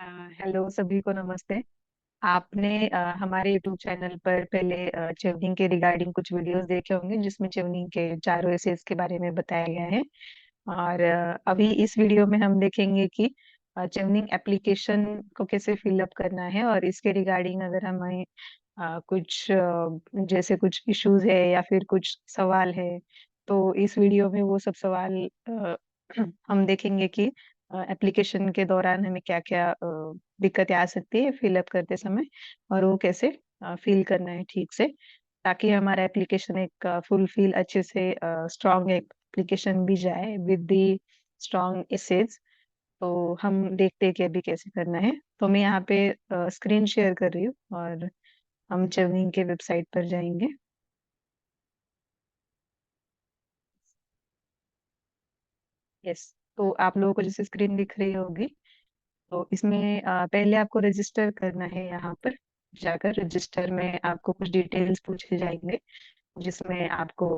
अ, hello सभी को नमस्ते। आपने हमारे यूट्यूब चैनल पर पहले चेवनिंग के रिगार्डिंग कुछ वीडियोस देखे होंगे जिसमें चेवनिंग के चारों एसेस के बारे में बताया गया है। और अभी इस वीडियो में हम देखेंगे कि चेवनिंग एप्लीकेशन को कैसे फिलअप करना है, और इसके रिगार्डिंग अगर हमें जैसे कुछ इश्यूज है या फिर कुछ सवाल है, तो इस वीडियो में वो सब सवाल हम देखेंगे कि एप्लीकेशन के दौरान हमें क्या क्या दिक्कतें आ सकती है फिलअप करते समय, और वो कैसे फिल करना है ठीक से, ताकि हमारा एप्लीकेशन एक फुलफिल अच्छे से स्ट्रॉन्ग एप्लीकेशन भी जाए विद दी स्ट्रॉन्ग एसेज। तो हम देखते हैं कि अभी कैसे करना है। तो मैं यहाँ पे स्क्रीन शेयर कर रही हूँ और हम चेवनिंग के वेबसाइट पर जाएंगे। यस, तो आप लोगों को जैसे स्क्रीन दिख रही होगी, तो इसमें पहले आपको रजिस्टर करना है। यहाँ पर जाकर रजिस्टर में आपको कुछ डिटेल्स पूछे जाएंगे, जिसमें आपको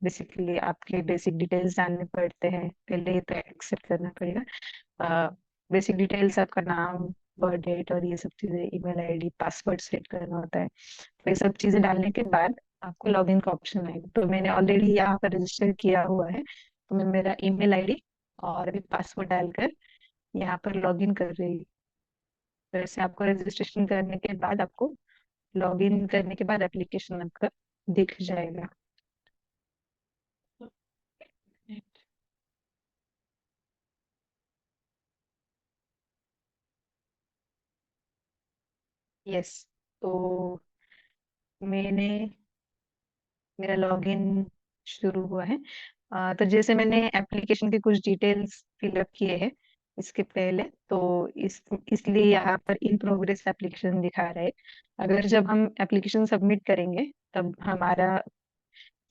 बेसिकली आपके बेसिक डिटेल्स डालने पड़ते हैं। पहले ये तो एक्सेप्ट करना पड़ेगा। बेसिक डिटेल्स, आपका नाम, बर्थ डेट और ये सब चीजें, ईमेल आईडी, पासवर्ड सेट करना होता है। तो ये सब चीजें डालने के बाद आपको लॉगिन का ऑप्शन आएगा। तो मैंने ऑलरेडी यहाँ पर रजिस्टर किया हुआ है, तो मैं मेरा ईमेल आईडी और अभी पासवर्ड डालकर यहाँ पर लॉगिन कर रही हूँ। तो ऐसे आपको रजिस्ट्रेशन करने के बाद, आपको लॉगिन करने के बाद एप्लीकेशन आपका दिख जाएगा। यस, तो मैंने मेरा लॉगिन शुरू हुआ है। तो जैसे मैंने एप्लीकेशन के कुछ डिटेल्स फिलअप किए हैं इसके पहले, तो इसलिए यहाँ पर इन प्रोग्रेस एप्लीकेशन दिखा रहा है। अगर जब हम एप्लीकेशन सबमिट करेंगे, तब हमारा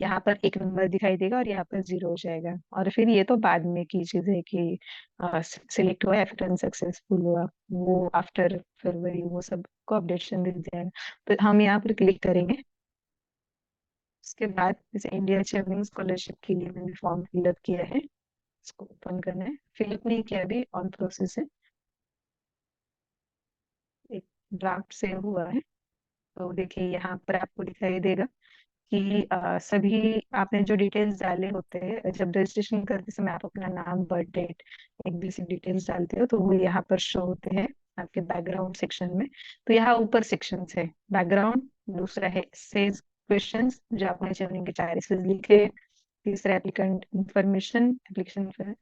यहाँ पर एक नंबर दिखाई देगा और यहाँ पर जीरो हो जाएगा। और फिर ये तो बाद में की चीज है कि सिलेक्ट हुआ या फिर अनसक्सेसफुल हुआ, वो आफ्टर फरवरी वो सब को अपडेशन दिख जाएगा। तो हम यहाँ पर क्लिक करेंगे। उसके बाद जैसे इंडिया चेवनिंग स्कॉलरशिप के लिए मैंने फॉर्म फिलअप किया है, इसको ओपन करना है। फिलअप नहीं किया, अभी ऑन प्रोसेस है, एक ड्राफ्ट सेव हुआ है। तो देखिए यहाँ पर आपको दिखाई देगा कि सभी आपने जो डिटेल्स डाले होते हैं, जब रजिस्ट्रेशन करते समय आप अपना नाम, बर्थ डेट, एक बेसिक डिटेल्स डालते हो, तो वो यहाँ पर शो होते हैं आपके बैकग्राउंड सेक्शन में। तो यहाँ ऊपर सेक्शन है बैकग्राउंड, दूसरा है सेज क्वेश्चंस जो आपने चेवनिंग के चार एसेज लिखे, तीसरा एप्लीकेंट इंफॉर्मेशन, एप्लीकेशन,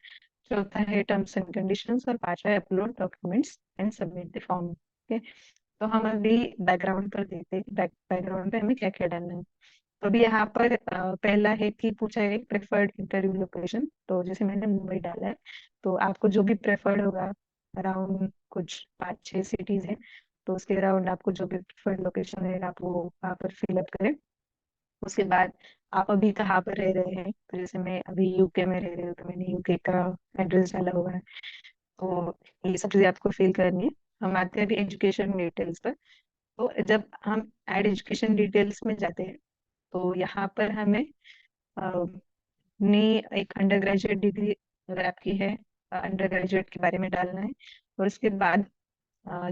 चौथा है टर्म्स एंड कंडीशंस, और पांचवा है upload documents and submit the form. Okay, तो हम अभी बैकग्राउंड पर देखते हैं बैकग्राउंड पे हमें क्या क्या डालना है। तो अभी यहाँ पर पहला है कि पूछा है प्रेफर्ड इंटरव्यू लोकेशन। तो जैसे मैंने मुंबई डाला है, तो आपको जो भी प्रेफर्ड होगा, अराउंड कुछ 5-6 सिटीज हैं, तो उसके अराउंड आपको जो भी प्रेफर्ड लोकेशन है आप वो वहाँ पर फिलअप करें। उसके बाद आप अभी कहाँ पर रह रहे हैं, तो जैसे मैं अभी यूके में रह रही हूँ, तो मैंने यूके का एड्रेस डाला हुआ है। तो ये सब चीजें आपको फिल करनी है। हम आते हैं अभी एजुकेशन डिटेल्स पर। तो जब हम ऐड एजुकेशन डिटेल्स में जाते हैं, तो यहाँ पर हमें अपनी एक अंडर ग्रेजुएट डिग्री अगर आपकी है, अंडर ग्रेजुएट के बारे में डालना है। और उसके बाद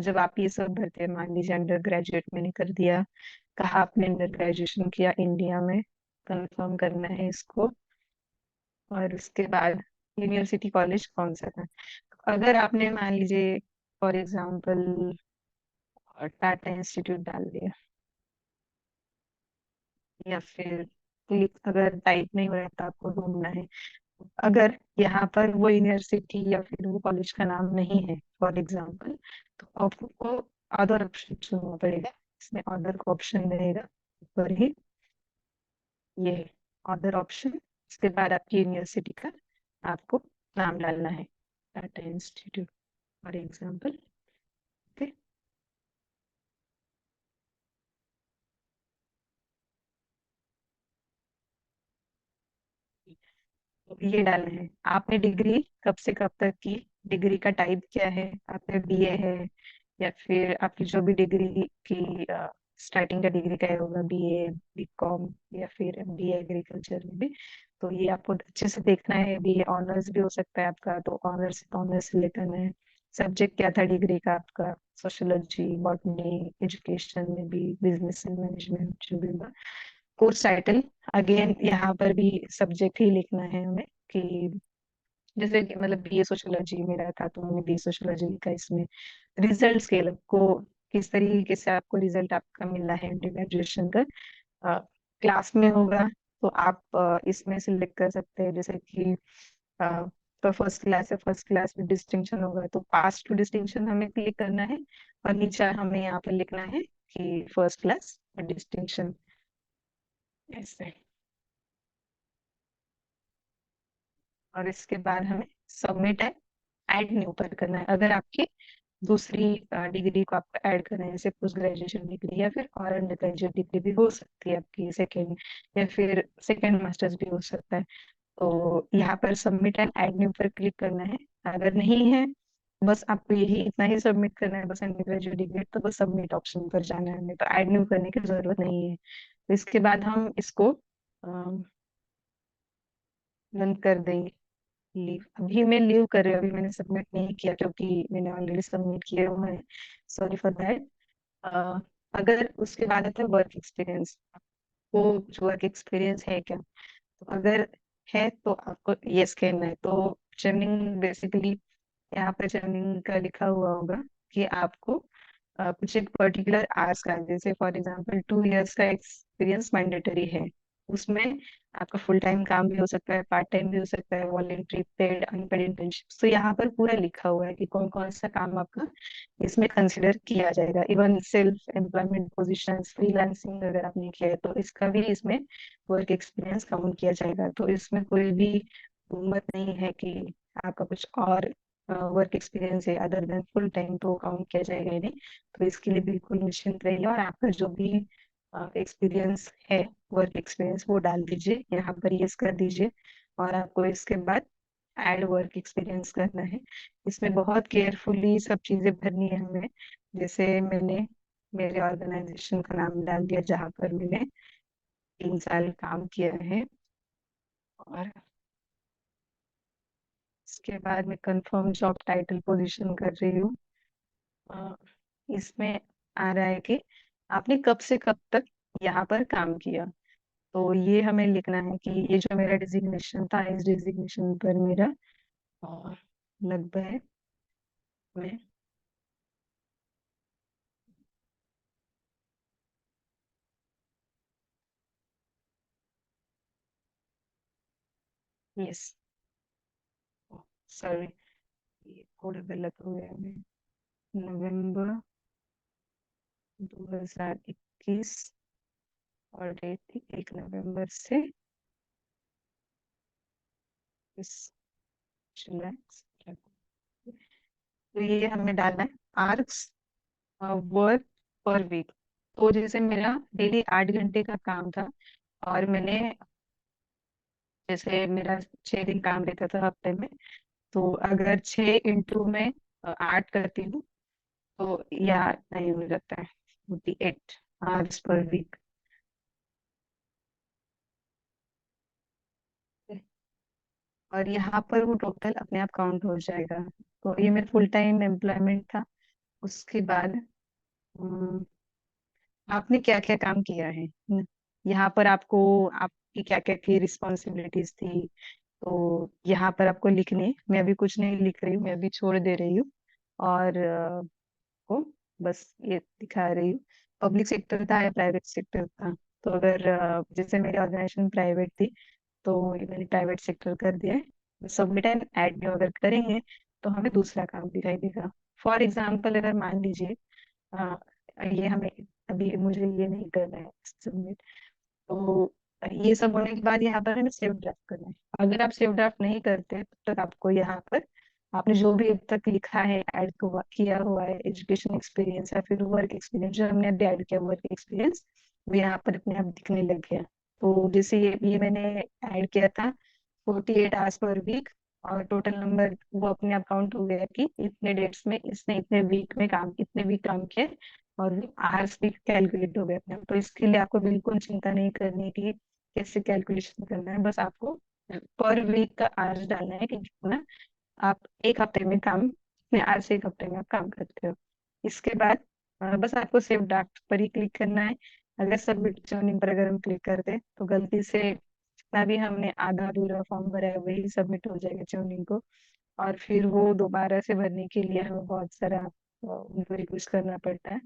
जब आप ये सब भरते हैं, मान लीजिए अंडर ग्रेजुएट मैंने कर दिया, कहाँ आपने अंडर ग्रेजुएशन किया, इंडिया में, कंफर्म करना है इसको। और उसके बाद यूनिवर्सिटी कॉलेज कौन सा था। अगर आपने मान लीजिए फॉर एग्जांपल टाटा इंस्टीट्यूट डाल दिया, या फिर क्लिक अगर टाइप नहीं हो रहा है तो आपको ढूंढना है। अगर यहाँ पर वो यूनिवर्सिटी या फिर वो कॉलेज का नाम नहीं है फॉर एग्जांपल, तो आपको अदर ऑप्शन चुनना पड़ेगा। इसमें अदर का ऑप्शन रहेगा ऊपर ही, ये अदर ऑप्शन। इसके बाद आपकी यूनिवर्सिटी का आपको नाम डालना है, Tata institute for example. Okay, तो ये डालना है। आपने डिग्री कब से कब तक की, डिग्री का टाइप क्या है, आपने बीए है या फिर आपकी जो भी डिग्री की स्टार्टिंग का डिग्री का होगा, बीए, बीकॉम या फिर एमबीए एग्रीकल्चर में भी। तो ये आपको अच्छे से देखना है। बीए ऑनर्स भी हो सकता है आपका, तो ऑनर्स तो ऑनर्स से लेकर है, सब्जेक्ट क्या था डिग्री का आपका, सोशियोलॉजी, बॉटनी, एजुकेशन में भी, बिजनेस मैनेजमेंट जो भी हुआ। कोर्स टाइटल अगेन यहाँ पर भी सब्जेक्ट ही लिखना है हमें, कि जैसे कि मतलब बीए सोशियोलॉजी मेरा था तो मैंने बीए सोशियोलॉजी लिखा। इसमें रिजल्ट स्केल को किस तरीके से आपको रिजल्ट आपका मिला है ग्रेजुएशन का, क्लास में होगा तो आप इसमें सिलेक्ट कर सकते हैं, जैसे कि तो फर्स्ट क्लास है, फर्स्ट क्लास में डिस्टिंक्शन होगा तो पास टू डिस्टिंक्शन हमें क्लिक करना है, और नीचे हमें यहाँ पे लिखना है कि फर्स्ट क्लास डिस्टिंक्शन, ऐसे। और इसके बाद हमें सबमिट है, ऐड न्यू पर करना है। अगर आपकी दूसरी डिग्री को आपको ऐड करना है, जैसे पोस्ट ग्रेजुएशन डिग्री या फिर और अंडर ग्रेजुएट डिग्री भी हो सकती है आपकी, सेकेंड या फिर सेकेंड मास्टर्स भी हो सकता है। तो यहाँ पर सबमिट एंड ऐड न्यू पर क्लिक करना है। अगर नहीं है, बस आपको यही इतना ही सबमिट करना है, बस अंडर ग्रेजुएट डिग्री, तो बस सबमिट ऑप्शन पर जाना है, नहीं तो ऐड न्यू करने की जरूरत नहीं है। तो इसके बाद हम इसको बंद कर देंगे। लीव, अभी मैं लीव कर रही हूँ, अभी मैंने सबमिट नहीं किया क्योंकि मैंने ऑलरेडी सबमिट किया हुआ है, सॉरी फॉर दैट। अगर उसके बाद आता है वर्क एक्सपीरियंस, वो कुछ वर्क एक्सपीरियंस है क्या, तो अगर है तो आपको यस कहना है। तो चर्निंग बेसिकली यहाँ पे चर्निंग का लिखा हुआ होगा कि आपको कुछ एक पर्टिकुलर आवर्स का, जैसे फॉर एग्जांपल 2 इयर्स का एक्सपीरियंस मैंडेटरी है, उसमें आपका फुल टाइम काम भी हो सकता है, पार्ट टाइम भी हो सकता है, वॉलेंट्री, पेड, अनपेड इंटर्नशिप। तो यहाँ पर पूरा लिखा हुआ है कि कौन कौन सा काम आपका इसमें कंसिडर किया जाएगा। Even self employment position, freelancing अगर आपने किया है तो इसका भी इसमें वर्क एक्सपीरियंस काउंट किया जाएगा। तो इसमें कोई भी मत नहीं है कि आपका कुछ और वर्क एक्सपीरियंस है अदर देन फुल टाइम, तो काउंट किया जाएगा ही नहीं। तो इसके लिए बिल्कुल निश्चिंत रहिए, और आपका जो भी एक्सपीरियंस है, वर्क एक्सपीरियंस, वो डाल दीजिए यहाँ पर, यस कर दीजिए। और आपको इसके बाद ऐड वर्क एक्सपीरियंस करना है। इसमें बहुत केयरफुली सब चीजें भरनी है हमें। जैसे मैंने मेरे ऑर्गेनाइजेशन का नाम डाल दिया जहाँ पर मैंने 3 साल काम किया है, और इसके बाद मैं कंफर्म जॉब टाइटल पोजीशन कर रही हूँ। अ, इसमें आ रहा है कि आपने कब से कब तक यहाँ पर काम किया, तो ये हमें लिखना है कि ये जो मेरा डिजिग्नेशन था, इस डिजिग्नेशन पर मेरा अ, लगभग मैं, यस, सॉरी ये थोड़ा गलत हो गया है। नवंबर 2021 और डेट थी 1 नवंबर से इस जुलाई, तो ये हमें डालना है आर्क्स वर्क पर वीक। तो जैसे मेरा डेली 8 घंटे का काम था, और मैंने, जैसे मेरा 6 दिन काम रहता था हफ्ते में, तो अगर 6 इंटू में 8 करती हूँ तो या नहीं हो जाता है, 48 आवर्स पर वीक। और यहाँ पर वो टोटल अपने आप काउंट हो जाएगा। तो ये मेरा फुल टाइम एम्प्लॉयमेंट था। उसके बाद अम, आपने क्या क्या काम किया है यहाँ पर, आपको आपकी क्या क्या की रिस्पॉन्सिबिलिटीज थी, तो यहाँ पर आपको लिखने, मैं अभी कुछ नहीं लिख रही हूँ, मैं अभी छोड़ दे रही हूँ। और को बस ये दिखा रही हूँ, पब्लिक सेक्टर था या प्राइवेट सेक्टर था। तो अगर जैसे मेरी ऑर्गेनाइजेशन प्राइवेट थी तो ये मैंने प्राइवेट सेक्टर कर दिया है। सबमिट एंड ऐड में अगर करेंगे तो हमें दूसरा काम दिखाई देगा। फॉर एग्जाम्पल अगर मान लीजिए अ, ये हमें, अभी मुझे ये नहीं करना है सबमिट, तो ये सब होने के बाद यहाँ पर हमें सेव ड्राफ्ट करना है। अगर आप सेव ड्राफ्ट नहीं करते तब तक आपको यहाँ पर आपने जो भी अब तक लिखा है, ऐड किया हुआ है, एजुकेशन एक्सपीरियंस या फिर वर्क एक्सपीरियंस, जो हमने अभी ऐड किया वर्क एक्सपीरियंस, वो यहाँ पर अपने आप दिखने लग गया। तो जैसे ये मैंने ऐड किया था 48 आवर्स पर वीक, और टोटल नंबर वो अपने आप काउंट हो गया कि इतने डेट्स में इसने इतने वीक में काम, इतने वीक काम किए, और वो आवर्स भी कैलकुलेट हो गए अपने आप। तो इसके लिए आपको बिल्कुल चिंता नहीं करनी है कि कैसे कैलकुलेशन करना है, बस आपको पर वीक का आवर्स डालना है कि कितना आप एक हफ्ते में काम अपने आज से 1 हफ्ते में आप काम करते हो। इसके बाद बस आपको सेव ड्राफ्ट पर ही क्लिक करना है। अगर सबमिट जोनिंग पर अगर हम क्लिक करते हैं तो गलती से जितना भी हमने आधा अधूरा फॉर्म भरा है वही सबमिट हो जाएगा जोनिंग को, और फिर वो दोबारा से भरने के लिए हमें बहुत सारा उनको रिक्वेस्ट करना पड़ता है।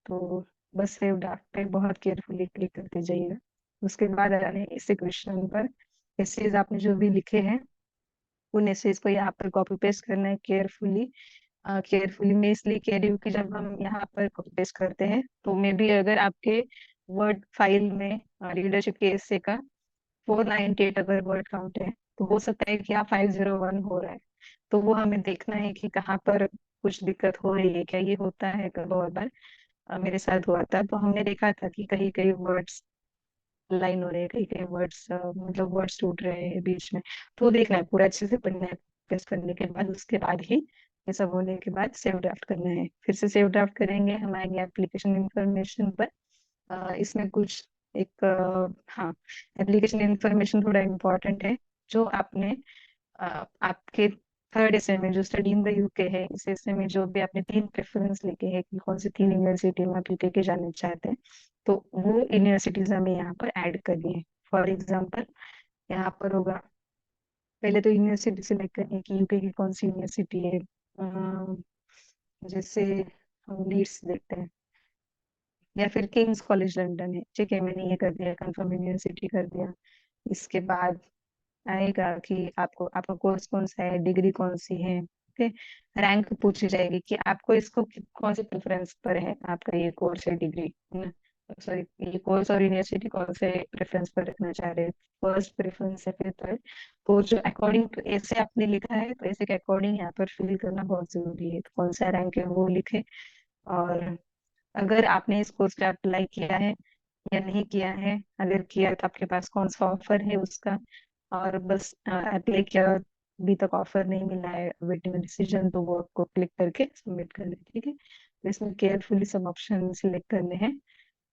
तो बस सेव ड्राफ्ट पे बहुत केयरफुली क्लिक करते जाइएगा। उसके बाद आने इस क्वेश्चन पर एसेज आपने जो भी लिखे हैं उन एसेज को यहाँ पर कॉपी पेस्ट करना है केयरफुली। केयरफुली मैं इसलिए कह रही हूँ कि जब हम यहाँ पर कॉपी पेस्ट करते हैं तो मे बी अगर आपके वर्ड फाइल में रीडरशिप के एसे का 498 अगर वर्ड काउंट है तो हो सकता है कि यहाँ 501 हो रहा है। तो वो हमें देखना है कि कहाँ पर कुछ दिक्कत हो रही है क्या। ये होता है बहुत बार, मेरे साथ हुआ था। तो हमने देखा था कि कहीं कहीं वर्ड्स लाइन हो रहे हैं, कहीं कहीं वर्ड्स मतलब वर्ड्स टूट रहे हैं बीच में। तो देखना है, पूरा अच्छे से पढ़ना है। प्रेस करने के बाद उसके बाद ही ये सब होने के बाद सेव ड्राफ्ट करना है। फिर से सेव ड्राफ्ट करेंगे, हम आएंगे एप्लीकेशन इंफॉर्मेशन पर। इसमें कुछ एक हाँ, एप्लीकेशन इंफॉर्मेशन थोड़ा इम्पोर्टेंट है। जो आपने आपके थर्ड एसे में जो स्टडी इन द यूके है, इस एसे में जो भी आपने 3 प्रेफरेंस लिखे हैं कि कौन सी 3 यूनिवर्सिटी में आप यूके के जाना चाहते हैं, तो वो यूनिवर्सिटीज हमें यहाँ पर ऐड करनी है। फॉर एग्जाम्पल यहाँ पर होगा, पहले तो यूनिवर्सिटी सिलेक्ट करनी है कि यूके की कौन सी यूनिवर्सिटी है। जैसे हम लीड्स देखते हैं, या फिर किंग्स कॉलेज लंदन है, ठीक है, मैंने ये कर दिया, कंफर्म यूनिवर्सिटी कर दिया। इसके बाद आएगा कि आपको आपका कोर्स कौन सा है, डिग्री कौन सी है, ओके। रैंक पूछी जाएगी कि आपको इसको कौन से प्रेफरेंस पर है, आपका ये कोर्स है डिग्री, सॉरी ये कोर्स और यूनिवर्सिटी कौन से प्रेफरेंस पर रखना चाह रहे हैं। फर्स्ट प्रेफरेंस है, फिर थर्ड। तो जो अकॉर्डिंग टू ऐसे आपने लिखा है तो ऐसे के अकॉर्डिंग यहाँ पर फिल करना बहुत जरूरी है। तो कौन सा रैंक है वो लिखे। और अगर आपने इस कोर्स पे अप्लाई किया है या नहीं किया है, अगर किया है तो आपके पास कौन सा ऑफर है उसका। और बस अप्लाई किया, अभी तक ऑफर नहीं मिला है, वेटिंग डिसीजन, तो वो आपको क्लिक करके सबमिट करना है, ठीक है। तो इसमें केयरफुली सब ऑप्शन सिलेक्ट करने हैं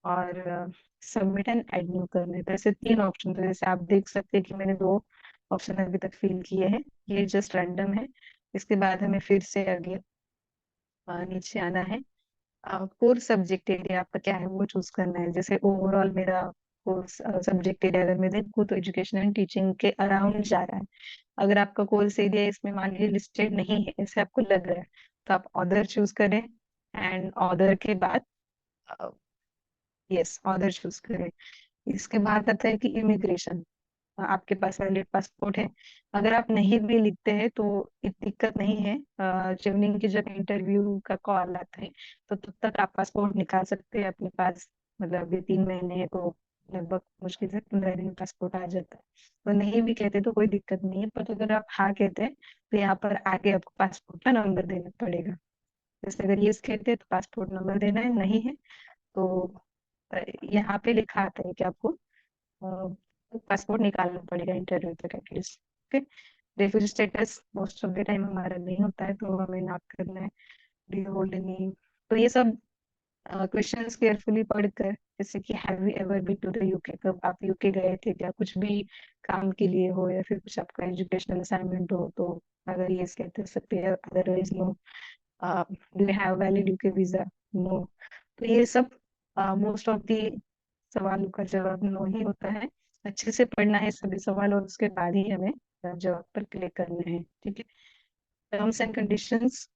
और सबमिट एंड ऐड न्यू करना है। तो ऐसे 3 ऑप्शन थे, जैसे आप देख सकते हैं कि मैंने 2 ऑप्शन अभी तक फिल किए हैं, ये जस्ट रैंडम है। इसके बाद हमें फिर से आगे नीचे आना है। कोर सब्जेक्ट एरिया आपका क्या है वो चूज करना है। जैसे ओवरऑल मेरा कोर्स सब्जेक्ट एरिया अगर मैं देखूँ तो एजुकेशन एंड टीचिंग के अराउंड जा रहा है। अगर आपका कोर्स एरिया इसमें मान लीजिए लिस्टेड नहीं है, ऐसे आपको लग रहा है, तो आप ऑदर चूज करें। एंड ऑदर के बाद यस, ऑदर चूज करें। इसके बाद आता है कि इमिग्रेशन, आपके पास वैलिड पासपोर्ट है। अगर आप नहीं भी लिखते हैं तो दिक्कत नहीं है। ट्रेनिंग के जब इंटरव्यू का कॉल आता है तो तब तक आप पासपोर्ट निकाल सकते हैं अपने पास। मतलब ये 3 महीने है तो लगभग मुश्किल से 15 दिन में पासपोर्ट आ जाता है। तो नहीं भी कहते तो कोई दिक्कत नहीं है, पर अगर आप हाँ कहते हैं तो यहाँ पर आगे आपको पासपोर्ट का नंबर देना पड़ेगा। जैसे अगर ये कहते हैं तो पासपोर्ट नंबर देना है, नहीं है तो यहाँ पे लिखा आता है कि आपको पासपोर्ट निकालना पड़ेगा इंटरव्यू तक at least, okay. Refugee status most of the time हमारा नहीं होता है तो हमें नॉट करना है। डू यू होल्ड एनी, तो ये सब क्वेश्चंस केयरफुली पढ़कर, जैसे कि have you ever been to the UK, कब आप यूके गए थे क्या, कुछ भी काम के लिए हो या फिर कुछ आपका एजुकेशनल असाइनमेंट हो, तो अगर ये कहते सकते हैं, otherwise no. Do you have valid UK visa, no. तो ये सब मोस्ट ऑफ दी सवालों का जवाब नो ही होता है। अच्छे से पढ़ना है सभी सवाल और उसके बाद ही हमें जवाब पर क्लिक करना है, ठीक है। टर्म्स एंड कंडीशंस,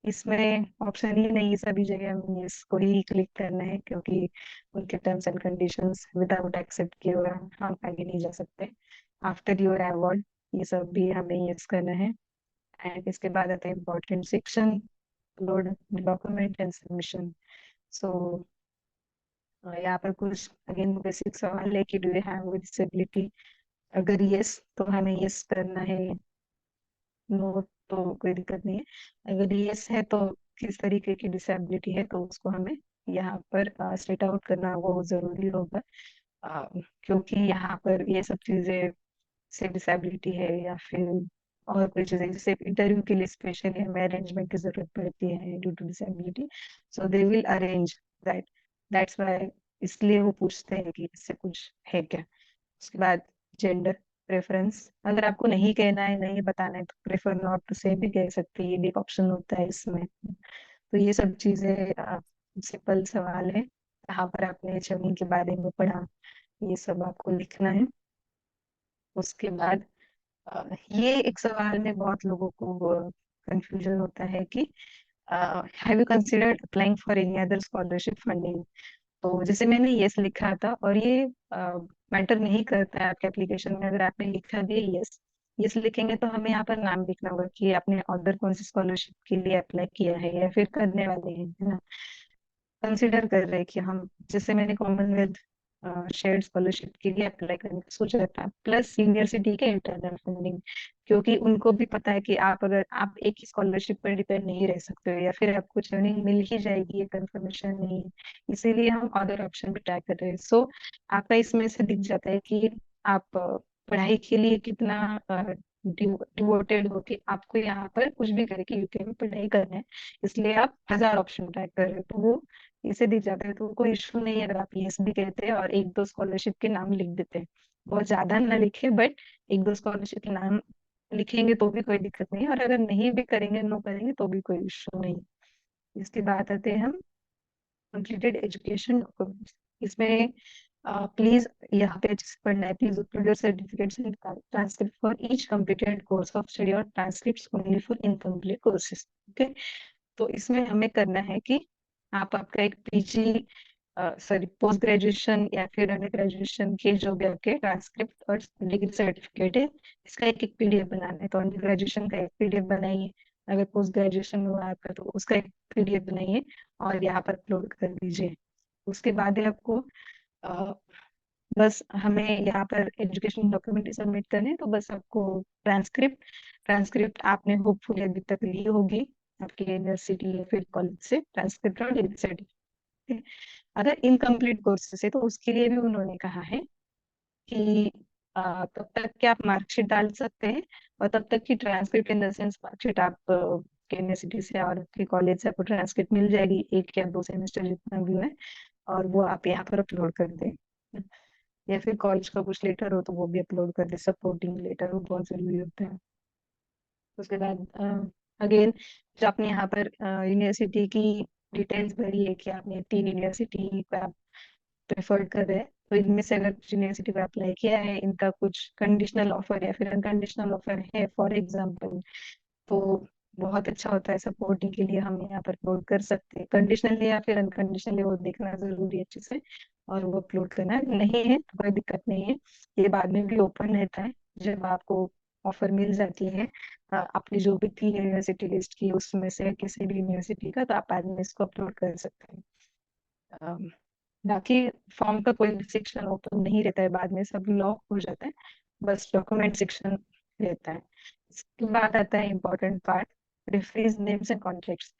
इसमें ऑप्शन ही नहीं है, सभी जगह हमें इसको ही क्लिक करना है क्योंकि उनके terms and conditions without accept किए हुए हम आगे नहीं जा सकते। आफ्टर योर अवार्ड, ये सब भी हमें यस करना है। एंड इसके बाद आता है important section, upload document and submission. So यहाँ पर कुछ अगेन बेसिक सवाल है कि डू यू हैव डिसेबिलिटी। अगर यस तो हमें यस करना है, नो तो कोई दिक्कत नहीं है। अगर यस है तो किस तरीके की डिसेबिलिटी है तो उसको हमें यहाँ पर स्टेट आउट करना वो जरूरी होगा। अ, क्योंकि यहाँ पर ये सब चीजें से डिसेबिलिटी है या फिर और कोई चीजें, जैसे इंटरव्यू के लिए स्पेशली हमें अरेंजमेंट की जरूरत पड़ती है due to disability, so they will arrange that, that's why, इसलिए वो पूछते हैं कि इससे कुछ है क्या। उसके बाद जेंडर, प्रेफरेंस। अगर आपको नहीं कहना है, नहीं बताना है, तो प्रेफर नॉट टू से भी कह सकते हैं, ये भी एक ऑप्शन होता है इसमें। तो ये सब चीजें सिंपल सवाल है, कहाँ पर आपने जमीन के बारे में पढ़ा, ये सब आपको लिखना है। उसके बाद ये एक सवाल में बहुत लोगों को कंफ्यूजन होता है कि have you considered applying for any other scholarship funding. तो जैसे मैंने यस लिखा था, और ये मैटर नहीं करता है आपके एप्लीकेशन में अगर आपने लिखा भी है यस। यस लिखेंगे तो हमें यहाँ पर नाम लिखना होगा कि आपने अदर कौन सी स्कॉलरशिप के लिए अप्लाई किया है या फिर करने वाले हैं, है ना। कंसिडर कर रहे हैं कि हम, जैसे मैंने कॉमनवेल्थ शेयर्ड स्कॉलरशिप के लिए अप्लाई करने का सोच रहा था, प्लस यूनिवर्सिटी के इंटरनल फंडिंग, क्योंकि उनको भी पता है कि आप, अगर आप एक ही स्कॉलरशिप पर डिपेंड नहीं रह सकते हो या फिर आपको अर्निंग मिल ही जाएगी, ये कंफर्मेशन नहीं है। इसीलिए हम अदर ऑप्शन भी ट्राई कर रहे हैं। सो आपका इसमें से दिख जाता है कि आप पढ़ाई के लिए कितना डिवोटेड हो, कि आपको यहाँ पर कुछ भी करके यूके में पढ़ाई करना है, इसलिए आप 1000 ऑप्शन ट्राई कर रहे हो। तो वो इसे दिख जाता है, तो कोई इशू नहीं है अगर आप यस भी कहते हैं और एक दो स्कॉलरशिप के नाम लिख देते हैं। बहुत ज्यादा ना लिखे, बट एक दो स्कॉलरशिप के नाम लिखेंगे तो भी कोई दिक्कत नहीं है, और अगर नहीं भी करेंगे, नो करेंगे, तो भी कोई इशू नहीं। इसके बाद आते हैं हम कंप्लीटेड एजुकेशन डॉक्यूमेंट्स। इसमें प्लीज, यहाँ पे अच्छे से पढ़ना है, please upload your certificates and transcript for each completed course of study और transcripts only for incomplete courses. Okay. तो इसमें हमें करना है कि आप आपका एक पीजी, सॉरी, पोस्ट ग्रेजुएशन या फिर अंडर ग्रेजुएशन के जो भी आपके ट्रांसक्रिप्ट और डिग्री सर्टिफिकेट है, इसका एक एक पीडीएफ बनाना है। तो अंडर ग्रेजुएशन का एक पीडीएफ बनाइए, अगर पोस्ट ग्रेजुएशन हुआ आपका तो उसका एक पीडीएफ बनाइए और यहाँ पर अपलोड कर दीजिए। उसके बाद ही आपको अ, बस हमें यहाँ पर एजुकेशन डॉक्यूमेंट सबमिट करने हैं, तो बस आपको ट्रांसक्रिप्ट आपने होपफुली अभी तक ली होगी आपकी यूनिवर्सिटी या फिर कॉलेज से, ट्रांसक्रिप्ट और डिग्री सर्टिफिकेट। अगर इनकम्प्लीट कोर्सेस है तो उसके लिए भी उन्होंने कहा है कि तब तक के आप मार्कशीट डाल सकते हैं, और तब तक की transcript in the sense marksheet आप यूनिवर्सिटी से और आपके कॉलेज से आपको ट्रांसक्रिप्ट मिल जाएगी, 1 या 2 सेमेस्टर जितना भी है, और वो आप यहाँ पर अपलोड कर दें। या फिर कॉलेज का कुछ लेटर हो तो वो भी अपलोड कर दे, सपोर्टिंग लेटर, वो बहुत जरूरी होता है। उसके बाद अगेन, जो आपने यहाँ पर यूनिवर्सिटी की डिटेल्स भरी है कि आपने 3 यूनिवर्सिटी को आप प्रेफर्ड कर रहे हैं, तो इनमें से अगर कुछ यूनिवर्सिटी को अप्लाई किया है, इनका कुछ कंडीशनल ऑफर या फिर अनकंडीशनल ऑफर है फॉर एग्जाम्पल, तो बहुत अच्छा होता है, सपोर्टिंग के लिए हम यहाँ पर अपलोड कर सकते हैं। कंडीशनली या फिर अनकंडीशनली वो देखना जरूरी है अच्छे से, और वो अपलोड करना नहीं है तो कोई दिक्कत नहीं है। ये बाद में भी ओपन रहता है, जब आपको ऑफर मिल जाती है आपने जो भी 3 यूनिवर्सिटी लिस्ट की उसमें से किसी भी यूनिवर्सिटी का, तो आप बाद में इसको अपलोड कर सकते हैं। अम, बाकी फॉर्म का कोई सेक्शन ओपन नहीं रहता है, बाद में सब लॉक हो जाता है, बस डॉक्यूमेंट सेक्शन रहता है। इसके बाद आता है important part, reference names and contacts.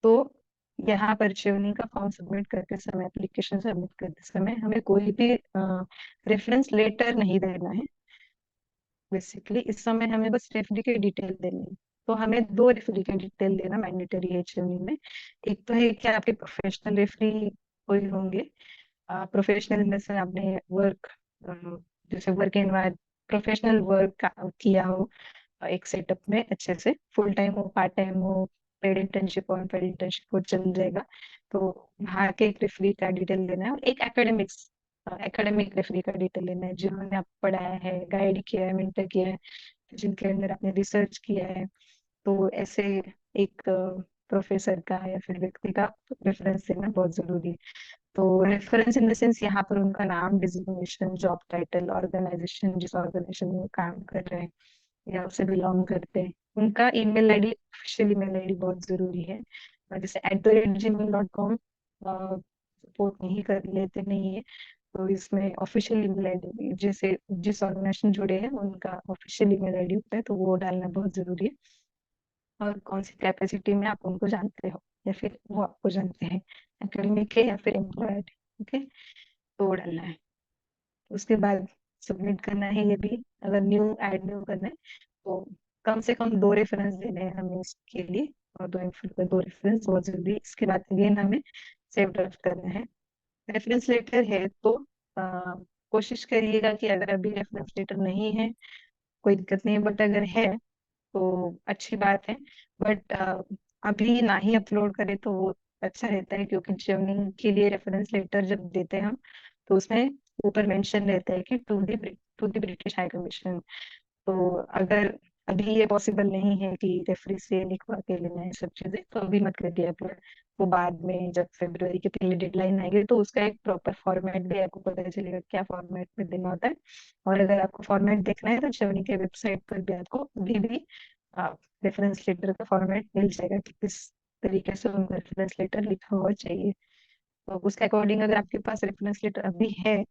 तो यहाँ पर चेवनी का फॉर्म सबमिट करते समय, एप्लीकेशन सबमिट करते समय, हमें कोई भी रेफरेंस लेटर नहीं देना है। बेसिकली इस समय हमें बस रेफरी की डिटेल देनी है। तो हमें 2 रेफरी की डिटेल देना मैंडेटरी है चेवनी में। एक तो है कि आपके प्रोफेशनल रेफरी कोई होंगे, प्रोफेशनल में से आपने वर्क, जैसे वर्क एनवायरमेंट, प्रोफेशनल वर्क किया हो एक सेटअप में अच्छे से, फुल टाइम हो, पार्ट टाइम हो, पेड इंटर्नशिप और पेड इंटर्नशिप हो, चल जाएगा। तो वहाँ के एक रेफरी का डिटेल लेना है, और एक एकेडमिक रेफरी का डिटेल लेना है, जिन्होंने आप पढ़ाया है, गाइड किया है, मेंटर किया है, जिनके अंदर आपने रिसर्च किया है। तो ऐसे एक प्रोफेसर का या फिर व्यक्ति का रेफरेंस देना बहुत जरूरी है। तो रेफरेंस इन द सेंस यहाँ पर उनका नाम, डिजिग्नेशन, जॉब टाइटल, ऑर्गेनाइजेशन जिस ऑर्गेनाइजेशन में वो काम कर रहे हैं या उससे बिलोंग करते हैं, उनका email ID, official email ID बहुत जरूरी है। जैसे @gmail.com सपोर्ट नहीं कर लेते, नहीं है, तो इसमें ऑफिशियल ईमेल आईडी, जैसे जिस ऑर्गेनाइजेशन जुड़े हैं उनका ऑफिशियल ईमेल आईडी होता है, तो वो डालना बहुत जरूरी है। और कौन सी कैपेसिटी में आप उनको जानते हो या फिर वो आपको जानते हैं, एकेडमिक है या फिर एम्प्लॉयड। ओके। तो वो डालना है। उसके बाद सबमिट करना है। ये भी अगर न्यू करना है तो कम से कम 2 रेफरेंस देने हैं हमें इसके लिए, और 2 रेफरेंस बहुत जरूरी है। इसके बाद अगेन हमें सेव ड्राफ्ट करना है। रेफरेंस लेटर है तो कोशिश करिएगा कि अगर अभी रेफरेंस लेटर नहीं है, कोई दिक्कत नहीं है, बट अगर है तो अच्छी बात है। बट अभी ना ही अपलोड करें तो वो अच्छा रहता है, क्योंकि जर्निंग के लिए रेफरेंस लेटर जब देते हैं हम, तो उसमें ऊपर मेंशन रहता है कि to the British high commission. तो अगर अभी ये पॉसिबल नहीं है कि रेफरी से लिखवा के लेना है सब चीजें, तो अभी मत करिए अपलोड। वो बाद में जब फेब्रुअरी के पहले डेडलाइन आएगी तो उसका एक प्रॉपर फॉर्मेट भी आपको पता चलेगा क्या फॉर्मेट में देना होता है। और अगर आपको फॉर्मेट देखना है तो जर्नी के वेबसाइट पर भी आपको अभी भी रेफरेंस लेटर का फॉर्मेट मिल जाएगा कि किस तरीके से उनका रेफरेंस लेटर लिखा हुआ चाहिए। तो उसके अकॉर्डिंग अगर आपके पास रेफरेंस लेटर अभी है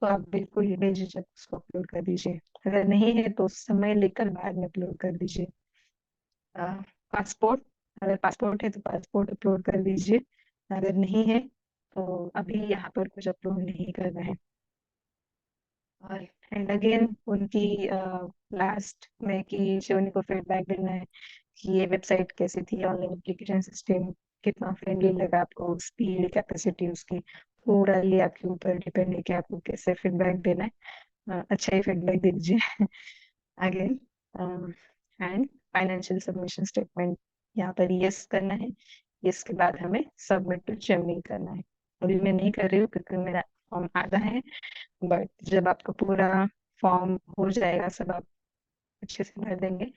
तो आप बिल्कुल बेझिझक उसको अपलोड कर दीजिए। अगर नहीं है तो समय लेकर बाद में अपलोड कर दीजिए। पासपोर्ट, अगर पासपोर्ट है तो पासपोर्ट अपलोड कर दीजिए। अगर नहीं है तो अभी यहाँ पर कुछ अपलोड नहीं करना है। और एंड अगेन उनकी लास्ट में कि शिवानी को फीडबैक देना है कि ये वेबसाइट कैसी थी, ऑनलाइन एप्लीकेशन सिस्टम कितना फ्रेंडली लगा आपको, स्पीड कैपेसिटी उसकी, पूरा ये आपके ऊपर डिपेंड है कि आपको कैसे फीडबैक देना है। अच्छा ही फीडबैक दीजिए। Again and financial submission statement, यहाँ पर यस करना है। यस के बाद हमें सबमिट टू जेमिनी करना है। अभी मैं नहीं कर रही हूँ क्योंकि मेरा फॉर्म आधा है, बट जब आपका पूरा फॉर्म हो जाएगा, सब आप अच्छे से भर देंगे,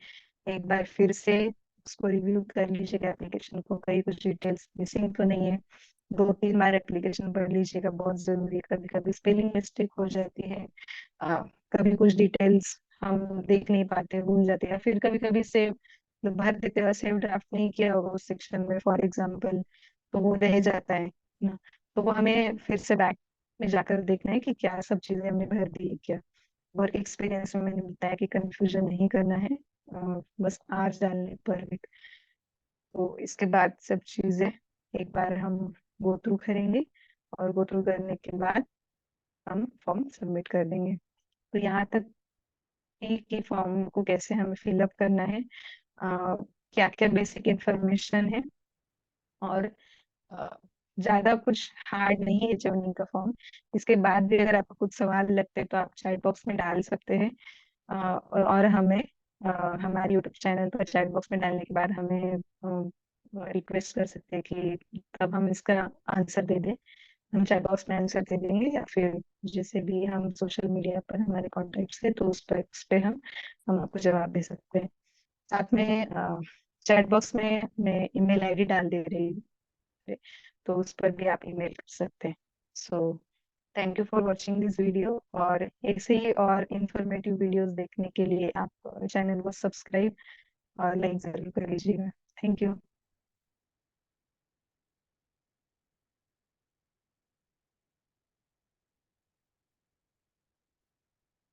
एक बार फिर से उसको रिव्यू कर लीजिएगा एप्लीकेशन को, कहीं कुछ डिटेल्स मिसिंग तो नहीं है। 2-3 बार एप्लीकेशन पढ़ लीजिएगा, बहुत जरूरी है। कभी कभी स्पेलिंग मिस्टेक हो जाती है, कभी कुछ डिटेल्स हम देख नहीं पाते, भूल जाते हैं, या फिर कभी कभी से भर देते हैं, सेव ड्राफ्ट नहीं किया होगा उस सेक्शन में फॉर एग्जाम्पल, तो वो रह जाता है ना। तो वो हमें फिर से बैक में जाकर देखना है कि क्या सब चीजें हमने भर दी है क्या। वर्क एक्सपीरियंस में मैंने बताया कि कंफ्यूजन नहीं करना है, बस आज डालने पर भी। तो इसके बाद सब चीजें एक बार हम गो थ्रू करेंगे, और गो थ्रू करने के बाद हम फॉर्म सबमिट कर देंगे। तो यहाँ तक कि फॉर्म को कैसे हमें फिलअप करना है, क्या क्या बेसिक इंफॉर्मेशन है, और अ, ज्यादा कुछ हार्ड नहीं है जर्नी का फॉर्म। इसके बाद भी अगर आपको कुछ सवाल लगते हैं तो आप चैट बॉक्स में डाल सकते हैं। और हमें हमारे यूट्यूब चैनल पर चैट बॉक्स में डालने के बाद हमें रिक्वेस्ट कर सकते हैं कि तब हम इसका आंसर दे दें। हम चैट बॉक्स में आंसर दे देंगे, या फिर जैसे भी हम सोशल मीडिया पर हमारे कॉन्टेक्ट है तो उस पे हम आपको जवाब दे सकते हैं। साथ में चैट बॉक्स में मैं ईमेल आईडी डाल दे रही हूँ, तो उस पर भी आप ईमेल कर सकते हैं। So thank you for watching this video, और ऐसे ही और इंफॉर्मेटिव वीडियोस देखने के लिए आप चैनल को सब्सक्राइब और लाइक जरूर कर लीजिएगा। Thank you.